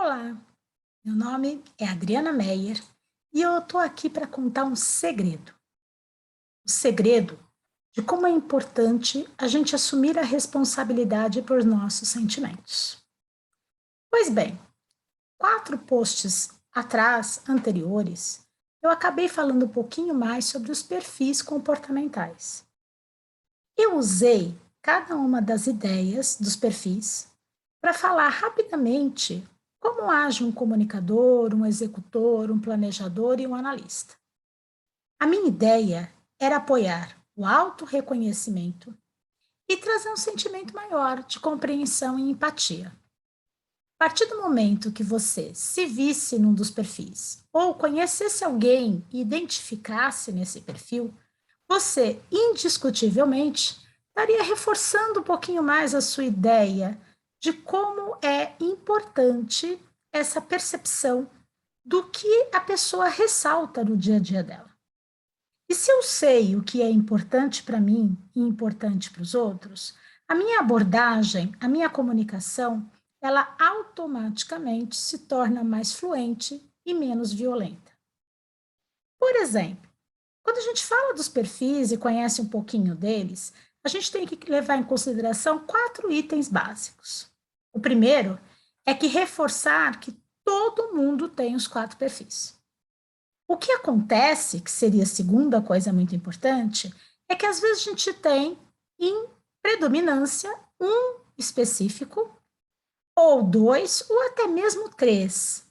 Olá, meu nome é Adriana Meyer e eu estou aqui para contar um segredo. O segredo de como é importante a gente assumir a responsabilidade por nossos sentimentos. Pois bem, 4 posts atrás, anteriores, eu acabei falando um pouquinho mais sobre os perfis comportamentais. Eu usei cada uma das ideias dos perfis para falar rapidamente como age um comunicador, um executor, um planejador e um analista. A minha ideia era apoiar o autorreconhecimento e trazer um sentimento maior de compreensão e empatia. A partir do momento que você se visse num dos perfis ou conhecesse alguém e identificasse nesse perfil, você indiscutivelmente estaria reforçando um pouquinho mais a sua ideia de como é importante essa percepção do que a pessoa ressalta no dia a dia dela. E se eu sei o que é importante para mim e importante para os outros, a minha abordagem, a minha comunicação, ela automaticamente se torna mais fluente e menos violenta. Por exemplo, quando a gente fala dos perfis e conhece um pouquinho deles, a gente tem que levar em consideração 4 itens básicos. O primeiro é que reforçar que todo mundo tem os 4 perfis. O que acontece, que seria a segunda coisa muito importante, é que às vezes a gente tem em predominância um específico, ou 2, ou até mesmo 3.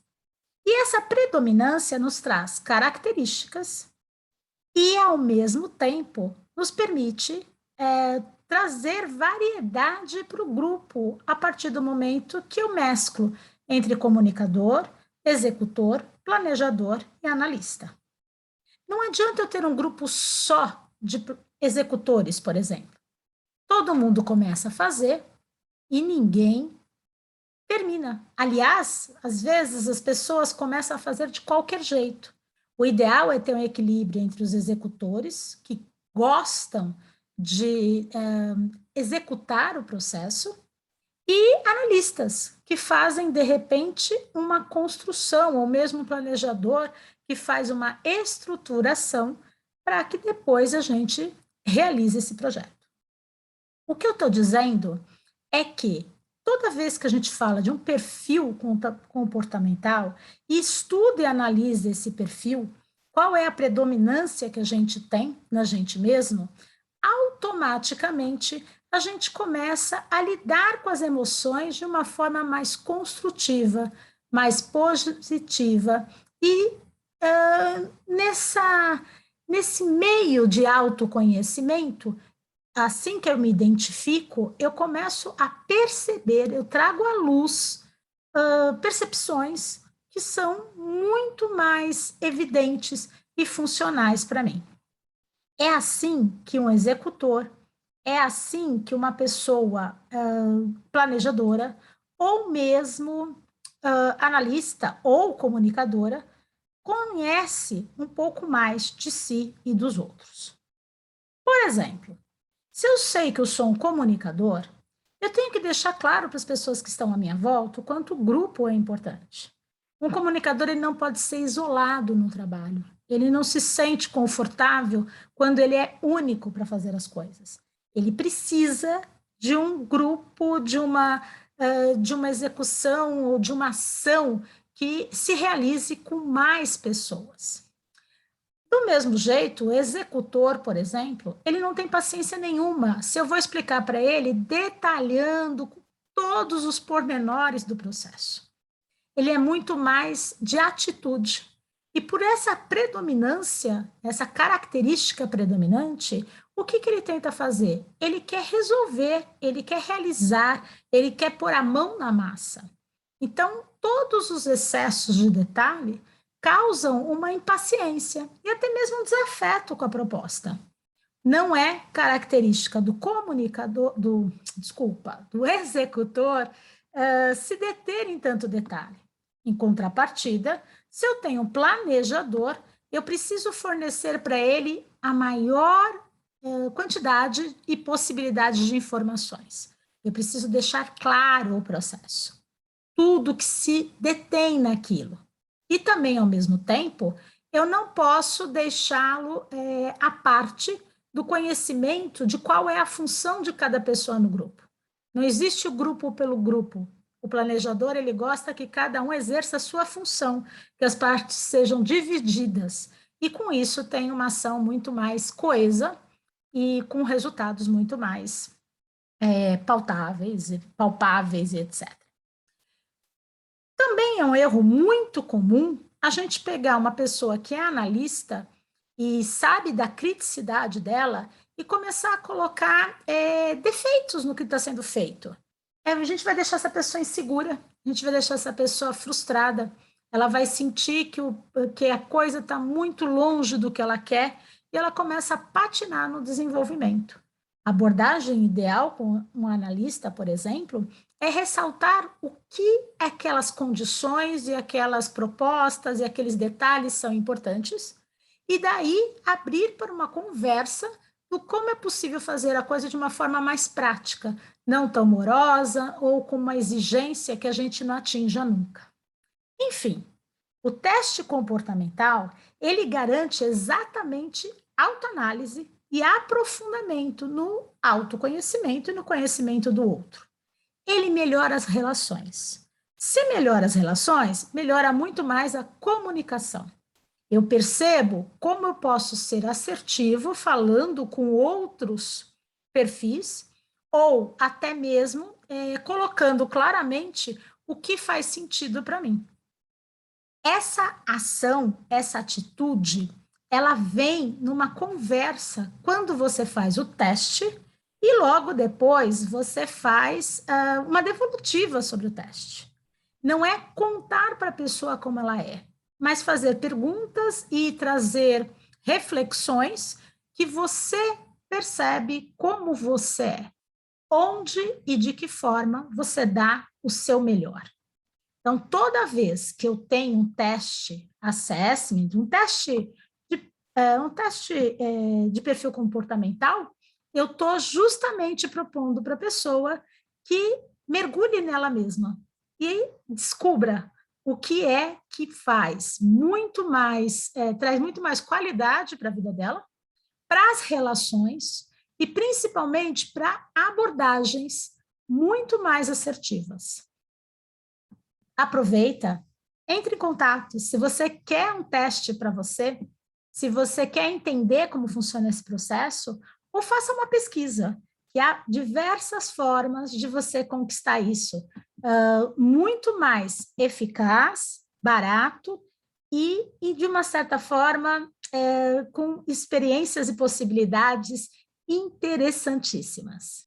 E essa predominância nos traz características e, ao mesmo tempo, nos permite trazer variedade para o grupo a partir do momento que eu mesclo entre comunicador, executor, planejador e analista. Não adianta eu ter um grupo só de executores, por exemplo. Todo mundo começa a fazer e ninguém termina. Aliás, às vezes as pessoas começam a fazer de qualquer jeito. O ideal é ter um equilíbrio entre os executores, que gostam de executar o processo, e analistas, que fazem, de repente, uma construção, ou mesmo um planejador que faz uma estruturação para que depois a gente realize esse projeto. O que eu estou dizendo é que toda vez que a gente fala de um perfil comportamental e estuda e analisa esse perfil, qual é a predominância que a gente tem na gente mesmo, automaticamente a gente começa a lidar com as emoções de uma forma mais construtiva, mais positiva e nesse meio de autoconhecimento, assim que eu me identifico, eu começo a perceber, eu trago à luz percepções que são muito mais evidentes e funcionais para mim. É assim que um executor, é assim que uma pessoa planejadora, ou mesmo analista ou comunicadora, conhece um pouco mais de si e dos outros. Por exemplo, se eu sei que eu sou um comunicador, eu tenho que deixar claro para as pessoas que estão à minha volta o quanto o grupo é importante. Um comunicador ele não pode ser isolado no trabalho. Ele não se sente confortável quando ele é único para fazer as coisas. Ele precisa de um grupo, de uma execução ou de uma ação que se realize com mais pessoas. Do mesmo jeito, o executor, por exemplo, ele não tem paciência nenhuma se eu vou explicar para ele detalhando todos os pormenores do processo. Ele é muito mais de atitude. E por essa predominância, essa característica predominante, o que ele tenta fazer? Ele quer resolver, ele quer realizar, ele quer pôr a mão na massa. Então, todos os excessos de detalhe causam uma impaciência e até mesmo um desafeto com a proposta. Não é característica do comunicador, do executor, se deter em tanto detalhe. Em contrapartida, se eu tenho um planejador, eu preciso fornecer para ele a maior quantidade e possibilidade de informações. Eu preciso deixar claro o processo. tudo que se detém naquilo. E também, ao mesmo tempo, eu não posso deixá-lo à parte do conhecimento de qual é a função de cada pessoa no grupo. Não existe o grupo pelo grupo. O planejador, ele gosta que cada um exerça a sua função, que as partes sejam divididas. E com isso tem uma ação muito mais coesa e com resultados muito mais pautáveis, palpáveis e etc. Também é um erro muito comum a gente pegar uma pessoa que é analista e sabe da criticidade dela e começar a colocar defeitos no que está sendo feito. A gente vai deixar essa pessoa insegura, a gente vai deixar essa pessoa frustrada, ela vai sentir que a coisa está muito longe do que ela quer e ela começa a patinar no desenvolvimento. A abordagem ideal com um analista, por exemplo, é ressaltar o que aquelas condições e aquelas propostas e aqueles detalhes são importantes, e daí abrir para uma conversa do como é possível fazer a coisa de uma forma mais prática, não tão morosa ou com uma exigência que a gente não atinja nunca. Enfim, o teste comportamental, ele garante exatamente autoanálise e aprofundamento no autoconhecimento e no conhecimento do outro. Ele melhora as relações. Se melhora as relações, melhora muito mais a comunicação. Eu percebo como eu posso ser assertivo falando com outros perfis ou até mesmo colocando claramente o que faz sentido para mim. Essa ação, essa atitude, ela vem numa conversa quando você faz o teste e logo depois você faz uma devolutiva sobre o teste. Não é contar para a pessoa como ela é, mas fazer perguntas e trazer reflexões que você percebe como você é, onde e de que forma você dá o seu melhor. Então, toda vez que eu tenho um teste assessment, um teste de perfil comportamental, eu estou justamente propondo para a pessoa que mergulhe nela mesma e descubra o que é que faz muito mais, traz muito mais qualidade para a vida dela, para as relações e principalmente para abordagens muito mais assertivas. Aproveita, entre em contato. Se você quer um teste para você, se você quer entender como funciona esse processo, ou faça uma pesquisa, que há diversas formas de você conquistar isso. Muito mais eficaz, barato e de uma certa forma, com experiências e possibilidades interessantíssimas.